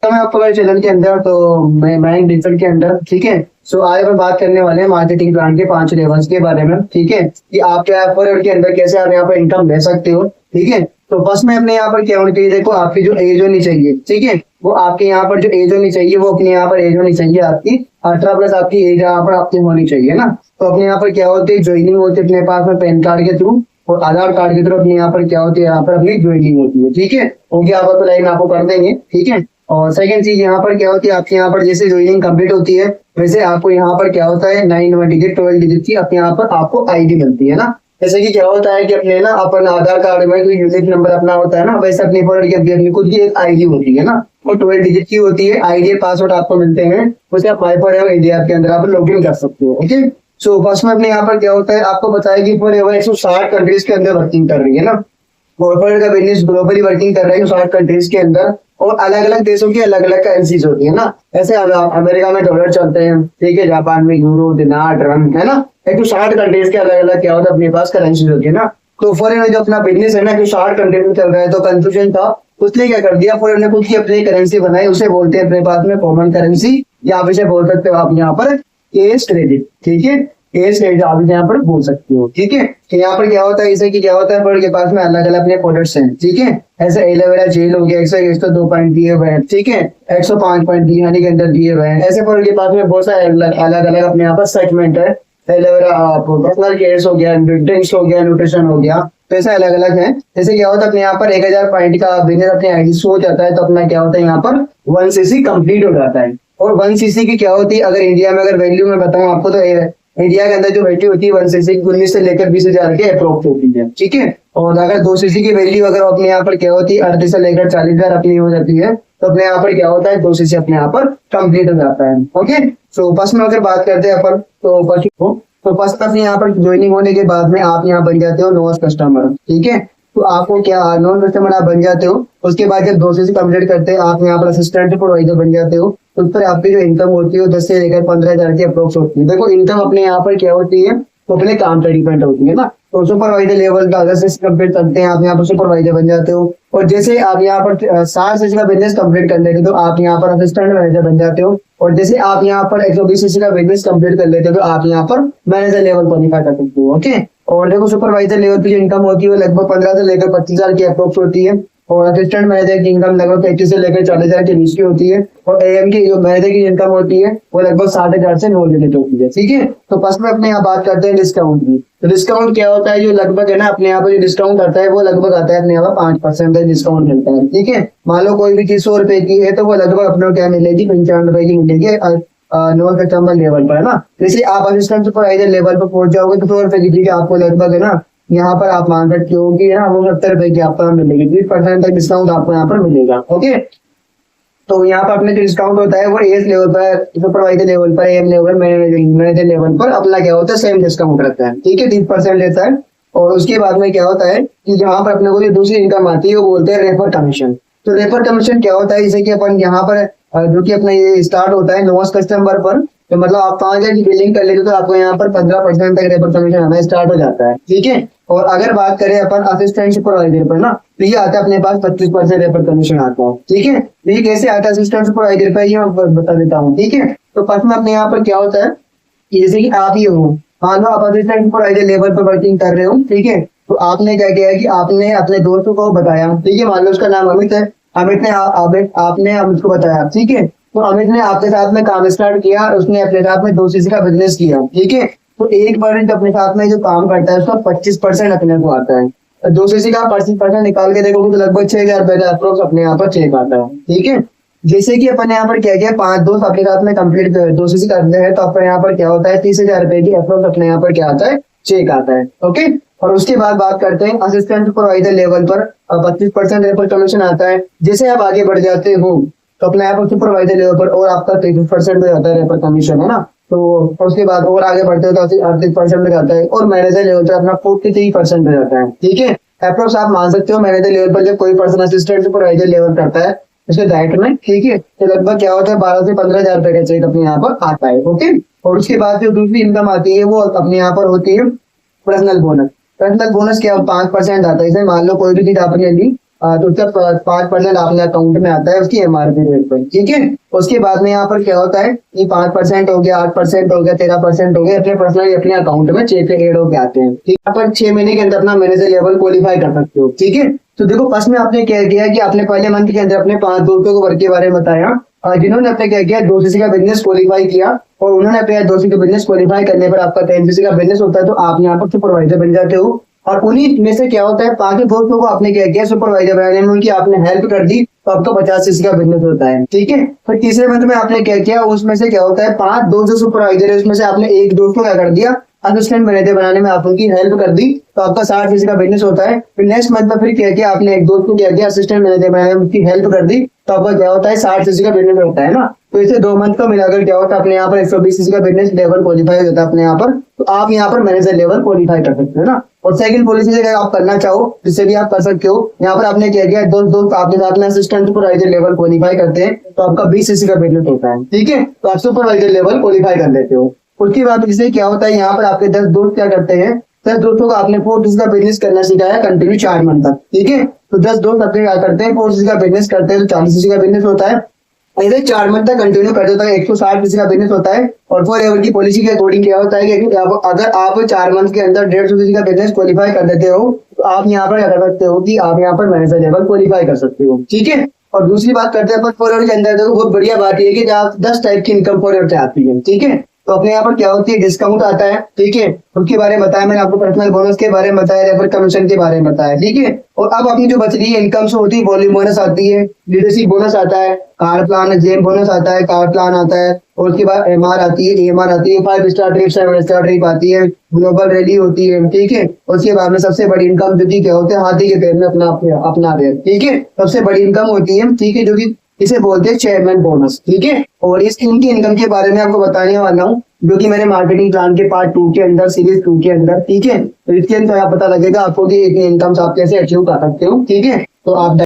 तो मैं आपको मेरे चैनल के अंदर तो मैं डिजिटल के अंदर ठीक है। सो आज हम बात करने वाले हैं मार्केटिंग प्लान के 5 लेवल्स के बारे में। ठीक है कि आप क्या फॉरवर्ड के अंदर कैसे आप यहाँ पर इनकम ले सकते हो। ठीक है तो फर्स्ट में अपने यहाँ पर क्या होनी चाहिए, देखो आपकी जो एज होनी चाहिए ठीक है, वो आपके यहाँ पर जो एज होनी चाहिए वो अपने यहाँ पर एज होनी चाहिए आपकी 18+ आपकी एज यहाँ पर आपकी होनी चाहिए ना। तो अपने यहाँ पर क्या होती है, ज्वाइनिंग होती है अपने पास में पैन कार्ड के थ्रू और आधार कार्ड के थ्रू अपने यहाँ पर क्या होती है, यहाँ पर अपनी ज्वाइनिंग होती है। ठीक है क्योंकि आप तो लाइन आपको कर देंगे। ठीक है और सेकंड चीज यहाँ पर क्या होती है, आपके यहाँ पर जैसे ज्वाइनिंग कंप्लीट होती है वैसे आपको यहाँ पर क्या होता है 9 डिजिट 12 डिजिट की अपने यहाँ पर आपको आईडी मिलती है ना। जैसे कि क्या होता है कि अपने ना अपन आधार कार्ड में कोई यूनिक नंबर अपना होता है ना, वैसे अपनी फॉरवर्ड की अपनी खुद की एक आईडी होती है ना, वो 12 डिजिट की होती है। आईडी पासवर्ड आपको मिलते हैं, उसे आप माई फॉरएवर इंडिया के अंदर आप लॉग इन कर सकते हो। ओके सो फर्स्ट में अपने यहाँ पर क्या होता है, आपको बताया कि फॉरएवर 160 कंट्रीज के अंदर वर्किंग कर रही है ना। फॉरवर्ड का बिजनेस ग्लोबली वर्किंग कर रहा है 60 कंट्रीज के अंदर और अलग अलग देशों की अलग अलग करेंसीज होती है ना। ऐसे अमेरिका में डॉलर चलते हैं, ठीक है, जापान में यूरो दिनार ड्रम है ना। 160 कंट्रीज के अलग अलग क्या होता है अपने पास करेंसीज होती है ना। तो फॉरेन जो अपना बिजनेस है ना 160 कंट्रीज में चल रहा है, तो कंफ्यूजन था, उसने क्या कर दिया, फॉरेन ने खुद की अपनी करेंसी बनाई, उसे बोलते हैं अपने पास में कॉमन करेंसी, या आप इसे बोल सकते हो आप यहाँ पर केस क्रेडिट। ठीक है केस क्रेडिट आप यहाँ पर बोल सकते हो। ठीक है तो यहाँ पर क्या होता है, इसे कि क्या होता है फॉरेन के पास में अलग अलग अपने प्रोडक्ट्स हैं। ठीक है ऐसे एलोवेरा जेल हो गया 102 पॉइंट दिए हुए हैं, ठीक है 105 पॉइंट हनी के अंदर दिए हुए हैं। ऐसे फॉरेन के पास में बहुत सारे अलग अलग अपने यहाँ पर सेगमेंट है। एलोवेरा पर्सनल केयर्स हो गया, ड्रिंक्स हो गया, न्यूट्रिशन हो गया, तो ऐसे अलग अलग है। जैसे क्या होता है अपने यहाँ पर 1000 पॉइंट का बिजनेस अपने आईडी हो जाता है तो अपना क्या होता है यहाँ पर 1cc कंप्लीट हो जाता है। और 1cc की क्या होती है, अगर इंडिया में अगर वैल्यू में बताऊं आपको तो इंडिया के अंदर जो वैल्यू होती है 1cc की 19 से लेकर 20,000 के अप्रोक्स होती है। ठीक है और अगर 2cc की वैल्यू अगर अपने यहाँ पर क्या होती है 38 से लेकर 40,000 अपनी हो जाती है, तो अपने यहाँ पर क्या होता है 2cc अपने यहाँ पर कंप्लीट हो जाता है। ओके सो फर्स्ट में अगर बात करते हैं अपन तो फर्स्ट अपने यहाँ पर ज्वाइनिंग होने के बाद में आप यहाँ बन जाते हो नोस कस्टमर। ठीक है तो आपको क्या नॉन कस्टमर आप बन जाते हो। उसके बाद जब 2cc कंप्लीट करते हैं आप यहाँ पर असिस्टेंट प्रोवाइडर बन जाते हो। तो उस पर आपकी जो इनकम होती है 10 से लेकर 15,000 की अप्रोक्स होती है। देखो इनकम अपने यहाँ पर क्या होती है वो अपने काम पर डिपेंड होती है ना। तो सुपरवाइजर लेवल का अगर से कंप्लीट करते हैं आप यहाँ पर सुपरवाइजर बन जाते हो। और जैसे आप यहाँ पर 60cc का बिजनेस कंप्लीट कर लेते हो तो आप यहाँ पर असिस्टेंट मैनेजर बन जाते हो। और जैसे आप यहाँ पर 120cc का बिजनेस कंप्लीट कर लेते हो तो आप यहाँ पर मैनेजर लेवल क्वालिफाई कर सकते हो। ओके और देखो सुपरवाइजर लेवल की जो इनकम होती है वो लगभग 15 से लेकर 25,000 की अप्रोक्स होती है। और असिस्टेंट मैनेजर की इनकम लगभग 35 से लेकर 40,000 के बीच की होती है। और एएम की जो मैनेजर की इनकम होती है वो लगभग 60,000 से 9 डिजिट होती है। ठीक है तो फर्स्ट में अपने यहाँ बात करते हैं डिस्काउंट की। तो डिस्काउंट क्या होता है, जो लगभग है ना अपने यहाँ पर जो डिस्काउंट आता है वो लगभग आता है अपने यहाँ पर 5% डिस्काउंट मिलता है। ठीक है मान लो कोई भी चीज 100 रुपए की है तो वो लगभग अपने क्या मिलेगी 55 रुपए की मिलेगी नॉन कस्टमर लेवल पर है ना। जैसे आप असिस्टेंट सुपरवाइजर लेवल पर पहुंच जाओगे तो 100 रुपए की चीज आपको लगभग है ना यहाँ पर आप मान सकते हो कि ना वो 70 रुपए की आपको मिलेगी, 20% तक डिस्काउंट आपको यहाँ पर मिलेगा। ओके तो यहाँ पर अपने जो डिस्काउंट होता है वो एस लेवल पर, सुपरवाइजर लेवल पर, एम लेवल, मैनेजर लेवल पर अपना क्या होता है सेम डिस्काउंट रहता है। ठीक है 30% लेता है। और उसके बाद में क्या होता है कि जहाँ पर अपने को जो दूसरी इनकम आती है वो बोलते हैं रेफर कमीशन। तो रेफर कमीशन क्या होता है, जैसे कि अपन यहाँ पर जो कि अपना ये स्टार्ट होता है नोस कस्टमर पर, तो मतलब आप 5,000 की बिलिंग कर लेते तो आपको यहाँ पर 15% तक रेफर कमीशन आना स्टार्ट हो जाता है। ठीक है और अगर बात करें अपन असिस्टेंट सुपरवाइजर पर ना तो ये आता है अपने पास 25% रेफर कमीशन आता है। ठीक है ये कैसे आता है असिस्टेंट सुपरवाइजर पर, ये मैं बता देता हूँ। ठीक है तो फर्स्ट में अपने यहाँ पर क्या होता है कि जैसे कि आप ही हो, मान लो आप असिस्टेंट सुपरवाइजर लेवल पर वर्किंग कर रहे हो। ठीक है तो आपने क्या किया कि आपने अपने दोस्तों को बताया। ठीक है मान लो उसका नाम अमित है, अमित ने आपने अमित को बताया। ठीक है तो अमित ने आपके साथ में काम स्टार्ट किया, उसने अपने साथ में 2cc का बिजनेस किया। ठीक है तो एक बार जो अपने साथ में जो काम करता है उसका 25% अपने को आता है। 2cc का 25% निकाल के देखोगे तो लगभग 6,000 रुपए का अप्रोक्स अपने यहाँ पर चेक आता है। ठीक है जैसे कि अपन यहाँ पर क्या किया 5 दोस्त अपने साथ में कंप्लीट 2cc करते हैं तो अपने यहाँ पर क्या होता है 30,000 रुपए की अप्रोक्स अपने यहाँ पर क्या आता है चेक आता है। ओके और उसके बाद बात करते हैं असिस्टेंट सुपरवाइजर लेवल पर 25% रेफर कमीशन आता है। जैसे आप आगे बढ़ जाते हो तो अपने यहाँ पर सुपरवाइजर लेवल पर और आपका 30% हो जाता है रेफर कमीशन है ना। तो उसके बाद और आगे बढ़ते हो तो 38% हो जाता है और मैनेजर लेवल पर अपना 43% हो जाता है। ठीक है अप्रोक्स आप मान सकते हो मैनेजर लेवल पर जब कोई पर्सन असिस्टेंट सुपरवाइजर लेवल करता है उसके डायरेक्ट में, ठीक है तो लगभग क्या होता है 12 से 15,000 रुपए का चेक अपने यहाँ पर आता है। ओके और उसके बाद जो दूसरी इनकम आती है वो अपने यहाँ पर होती है पर्सनल बोनस। पर्सनल बोनस क्या 5% आता है। जैसे मान लो कोई भी चीज आपने ली तो उसका 5% आपने अकाउंट में आता है उसकी MRP रेट पर, ठीक है। उसके बाद में यहाँ पर क्या होता है कि 5% हो गया, 8% हो गया, 13% हो गया, अपने पर्सनली अपने अकाउंट में चेक एड होके आते हैं, ठीक है। पर 6 महीने के अंदर अपना मैनेजर लेवल क्वालिफाई कर सकते हो, ठीक है। तो देखो फर्स्ट में आपने क्या किया कि आपने पहले मंथ के अंदर अपने 5 दोस्तों को वर्क के बारे में बताया, जिन्होंने अपने क्या किया 2cc का बिजनेस क्वालिफाई किया, और उन्होंने अपने 2cc का बिजनेस क्वालिफाई करने पर आपका 10cc का बिजनेस होता है, तो आप यहाँ पर सुपरवाइजर बन जाते हो। और उन्हीं में से क्या होता है 5 दोस्तों को आपने क्या किया सुपरवाइजर बनाने में उनकी आपने हेल्प कर दी, तो आपका 50cc का बिजनेस होता है, ठीक है। फिर तीसरे मंथ में आपने क्या किया, उसमें से क्या होता है 5 दोस्त सुपरवाइजर है, उसमें से आपने एक दोस्त को क्या कर दिया असिस्टेंट मैनेजर बनाने में आप उनकी हेल्प कर दी, तो आपका 60cc का बिजनेस होता है। फिर नेक्स्ट मंथ में फिर क्या किया आपने एक दोस्त को क्या किया असिस्टेंट मैनेजर बनाने में उनकी हेल्प कर दी, तो आपका क्या होता है 60cc का बिजनेस होता है ना। तो इसे 2 मंथ का मिलाकर क्या होता है अपने यहाँ पर 120cc का बिजनेस लेवल क्वालिफाई हो जाता है अपने यहाँ पर, तो आप यहाँ पर मैनेजर लेवल क्वालिफाई कर सकते हो ना। और सेकंड पॉलिसी अगर आप करना चाहो जिससे भी आप कर सकते हो, यहाँ पर आपने क्या किया दोस्त आपके साथ में असिस्टेंट सुपरवाइजर लेवल क्वालिफाई करते हैं, तो आपका 20cc का बिजनेस होता है, ठीक है। तो आप सुपरवाइजर लेवल क्वालिफाई कर लेते हो। उसके बाद इससे क्या होता है यहाँ पर आपके 10 दोस्त क्या करते हैं, 10 दोस्तों को आपने 4cc का बिजनेस करना सिखाया कंटिन्यू 4 मंथ तक, ठीक है। तो 10 दोस्त अपने क्या करते हैं 4cc का बिजनेस करते हैं, तो 40cc का बिजनेस होता है। ऐसे 4 मंथ तक कंटिन्यू करते होता है 160cc का बिजनेस होता है। और फॉर एवर की पॉलिसी के अकॉर्डिंग क्या होता है कि अगर आप 4 मंथ के अंदर 150cc का बिजनेस क्वालिफाई कर देते हो, तो आप यहाँ पर क्या कर सकते हो कि आप यहाँ पर मैनेजर लेवल क्वालिफाई कर सकते हो, ठीक है। और दूसरी बात करते हैं फॉर एवर के अंदर, देखो बहुत बढ़िया बात ये है कि आप 10 टाइप की इनकम फॉर एवर से आती है, ठीक है। तो अपने यहाँ पर क्या होती है डिस्काउंट आता है, ठीक है, उसके बारे में बताया मैंने आपको, पर्सनल बोनस के बारे में बताया, रेफर कमीशन के बारे में बताया, ठीक है। और अब अपनी जो बच रही है इनकम से होती है वॉल्यूम बोनस आती है, लीडरशिप बोनस आता है, कार प्लान जेम बोनस आता है, कार प्लान आता है, और उसके बाद MR आती है, EMR आती है, 5 स्टार ट्रिप 7 स्टार ट्रिप आती है, ग्लोबल रैली होती है, ठीक है। उसके बाद में सबसे बड़ी इनकम जो की क्या होते हैं हाथी के पैर में अपना दे, ठीक है, सबसे बड़ी इनकम होती है, ठीक है, जो कि इसे बोलते हैं चेयरमैन बोनस, ठीक है। और इस इनकी इनकम के बारे में आपको बताने वाला हूँ, जो कि मैंने मार्केटिंग प्लान के पार्ट 2 के अंदर सीरीज 2 के अंदर, ठीक है। तो इसके अंदर पता लगेगा आपको कि इनकम आप कैसे अचीव कर सकते हो, ठीक है। तो आप